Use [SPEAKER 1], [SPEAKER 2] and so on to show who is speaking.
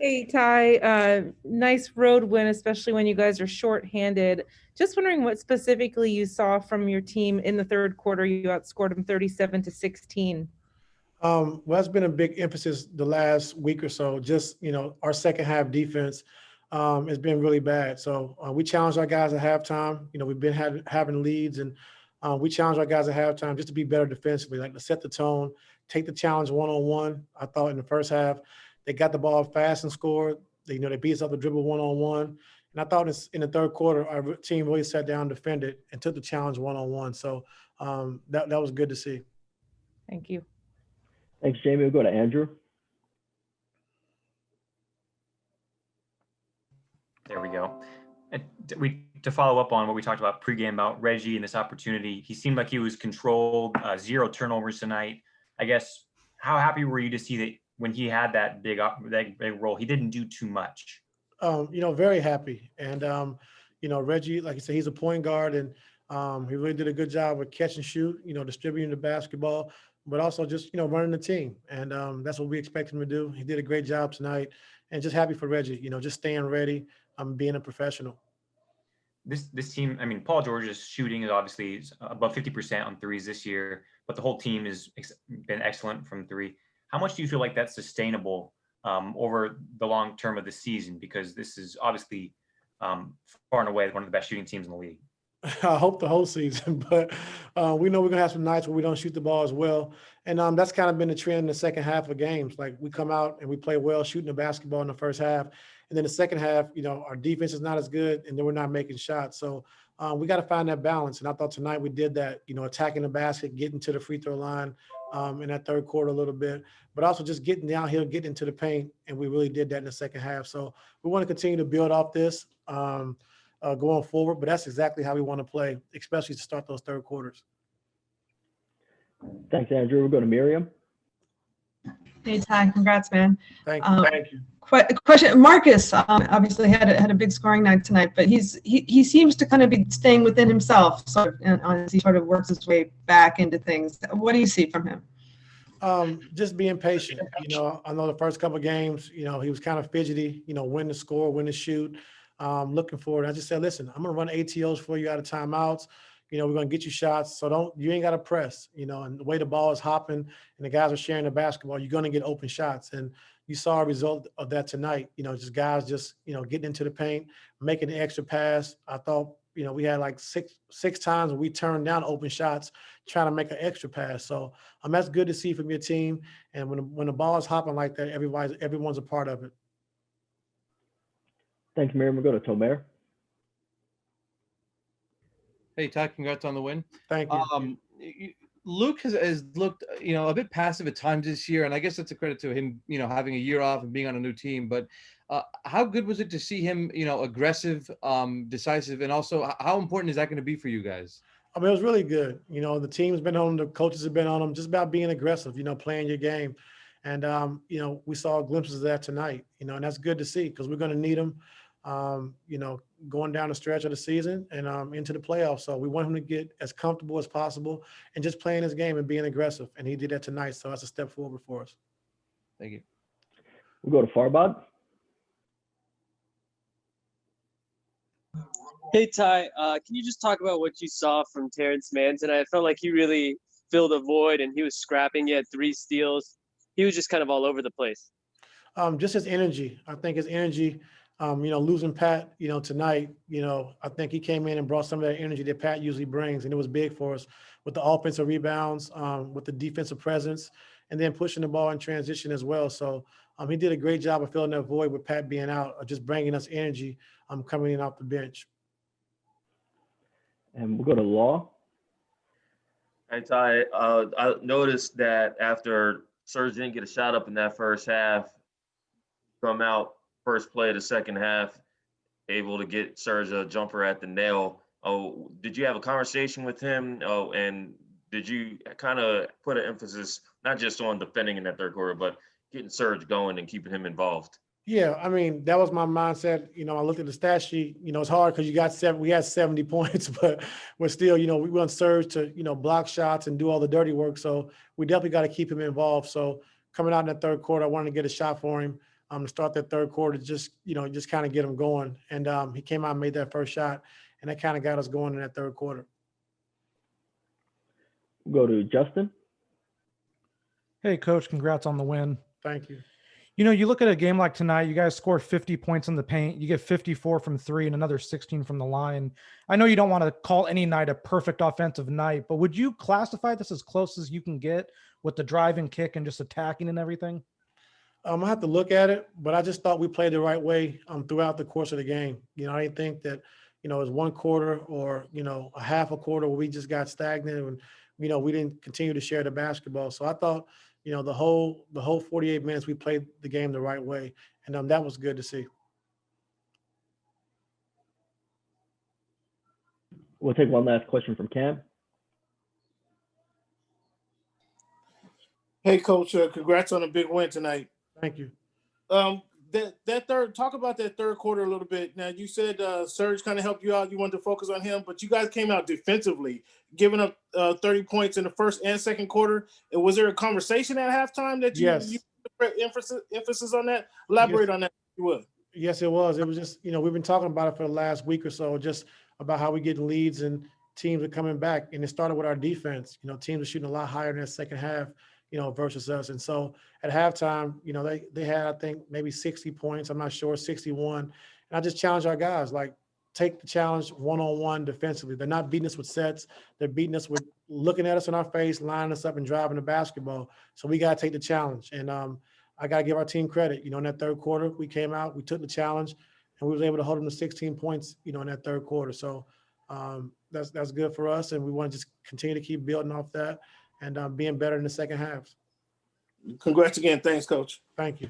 [SPEAKER 1] Hey, Ty, nice road win, especially when you guys are short-handed. Just wondering what specifically you saw from your team in the third quarter. You outscored them 37-16.
[SPEAKER 2] Well, that's been a big emphasis the last week or so. Just, our second half defense has been really bad. So we challenged our guys at halftime. We've been having leads, and we challenged our guys at halftime just to be better defensively, like to set the tone, take the challenge one-on-one. I thought in the first half they got the ball fast and scored. They beat us up the dribble one-on-one. And I thought in the third quarter, our team really sat down, defended, and took the challenge one-on-one. So that was good to see.
[SPEAKER 1] Thank you.
[SPEAKER 3] Thanks, Jamie. We'll go to Andrew.
[SPEAKER 4] There we go. And to follow up on what we talked about pregame about Reggie and this opportunity, he seemed like he was controlled, 0 turnovers tonight. I guess, how happy were you to see that when he had that big role, he didn't do too much?
[SPEAKER 2] Very happy. And, Reggie, like I said, he's a point guard, and he really did a good job with catch and shoot, distributing the basketball, but also just, running the team. And that's what we expect him to do. He did a great job tonight, and just happy for Reggie, just staying ready, being a professional.
[SPEAKER 4] This team, I mean, Paul George's shooting is obviously above 50% on threes this year, but the whole team has been excellent from three. How much do you feel like that's sustainable over the long term of the season? Because this is obviously far and away one of the best shooting teams in the league.
[SPEAKER 2] I hope the whole season, but we know we're going to have some nights where we don't shoot the ball as well. And that's kind of been the trend in the second half of games. Like, we come out and we play well shooting the basketball in the first half. And then the second half, our defense is not as good, and then we're not making shots. So we got to find that balance. And I thought tonight we did that, attacking the basket, getting to the free throw line in that third quarter a little bit, but also just getting downhill, getting into the paint. And we really did that in the second half. So we want to continue to build off this going forward, but that's exactly how we want to play, especially to start those third quarters.
[SPEAKER 3] Thanks, Andrew. We'll go to Miriam.
[SPEAKER 5] Hey, Ty, congrats, man.
[SPEAKER 2] Thank you. Thank you.
[SPEAKER 5] Question, Marcus obviously had a big scoring night tonight, but he seems to kind of be staying within himself, as he sort of works his way back into things. What do you see from him?
[SPEAKER 2] Just being patient. I know the first couple of games, he was kind of fidgety, when to score, when to shoot. Looking forward. I just said, listen, I'm going to run ATOs for you out of timeouts. We're going to get you shots. So you ain't got to press, and the way the ball is hopping and the guys are sharing the basketball, you're going to get open shots. And you saw a result of that tonight, just guys just, getting into the paint, making the extra pass. I thought, we had like six times when we turned down open shots, trying to make an extra pass. So that's good to see from your team. And when the ball is hopping like that, everyone's a part of it.
[SPEAKER 3] Thanks, Miriam. We'll go to Tomer.
[SPEAKER 6] Hey, Ty, congrats on the win.
[SPEAKER 2] Thank you.
[SPEAKER 6] Luke has looked, a bit passive at times this year, and I guess that's a credit to him, having a year off and being on a new team. But how good was it to see him, aggressive, decisive, and also how important is that going to be for you guys?
[SPEAKER 2] I mean, it was really good. The team's been on him, the coaches have been on him, just about being aggressive, playing your game. And, we saw glimpses of that tonight, and that's good to see because we're going to need him. Going down the stretch of the season and into the playoffs. So we want him to get as comfortable as possible and just playing his game and being aggressive. And he did that tonight. So that's a step forward for us.
[SPEAKER 6] Thank you.
[SPEAKER 3] We'll go to Farbad.
[SPEAKER 7] Hey, Ty, can you just talk about what you saw from Terrence Mann tonight? I felt like he really filled a void and he was scrapping. He had 3 steals. He was just kind of all over the place.
[SPEAKER 2] Just his energy. I think his energy, losing Pat, tonight, I think he came in and brought some of that energy that Pat usually brings. And it was big for us with the offensive rebounds, with the defensive presence, and then pushing the ball in transition as well. So he did a great job of filling that void with Pat being out, of just bringing us energy coming in off the bench.
[SPEAKER 3] And we'll go to Law.
[SPEAKER 8] Hey, Ty, I noticed that after Serge didn't get a shot up in that first half, come out first play of the second half, able to get Serge a jumper at the nail. Oh, did you have a conversation with him? Oh, and did you kind of put an emphasis not just on defending in that third quarter, but getting Serge going and keeping him involved?
[SPEAKER 2] Yeah, I mean, that was my mindset. I looked at the stat sheet. It's hard because we had 70 points, but we're still, we want Serge to, block shots and do all the dirty work. So we definitely got to keep him involved. So coming out in that third quarter, I wanted to get a shot for him. to start that third quarter, just kind of get them going. And he came out and made that first shot, and that kind of got us going in that third quarter.
[SPEAKER 3] We'll go to Justin.
[SPEAKER 9] Hey, Coach, congrats on the win.
[SPEAKER 2] Thank you.
[SPEAKER 9] You know, you look at a game like tonight, you guys score 50 points in the paint. You get 54 from three and another 16 from the line. I know you don't want to call any night a perfect offensive night, but would you classify this as close as you can get with the drive and kick and just attacking and everything?
[SPEAKER 2] I have to look at it, but I just thought we played the right way throughout the course of the game. I didn't think that, it was one quarter or, a half a quarter where we just got stagnant and, we didn't continue to share the basketball. So I thought, the whole 48 minutes we played the game the right way, and that was good to see.
[SPEAKER 3] We'll take one last question from Cam.
[SPEAKER 10] Hey, Coach, congrats on a big win tonight.
[SPEAKER 2] Thank you.
[SPEAKER 10] Talk about that third quarter a little bit. Now, you said Serge kind of helped you out. You wanted to focus on him, but you guys came out defensively, giving up 30 points in the first and second quarter. And was there a conversation at halftime that you put emphasis on that? Elaborate on that if you would.
[SPEAKER 2] Yes, it was. It was just, we've been talking about it for the last week or so, just about how we get leads and teams are coming back. And it started with our defense. Teams are shooting a lot higher in that second half, versus us. And so at halftime, they had, I think, maybe 60 points. I'm not sure, 61. And I just challenge our guys, like, take the challenge one-on-one defensively. They're not beating us with sets. They're beating us with looking at us in our face, lining us up and driving the basketball. So we got to take the challenge. And I got to give our team credit. In that third quarter, we came out, we took the challenge, and we was able to hold them to 16 points, in that third quarter. So that's good for us. And we want to just continue to keep building off that and being better in the second half.
[SPEAKER 10] Congrats again. Thanks, Coach.
[SPEAKER 2] Thank you.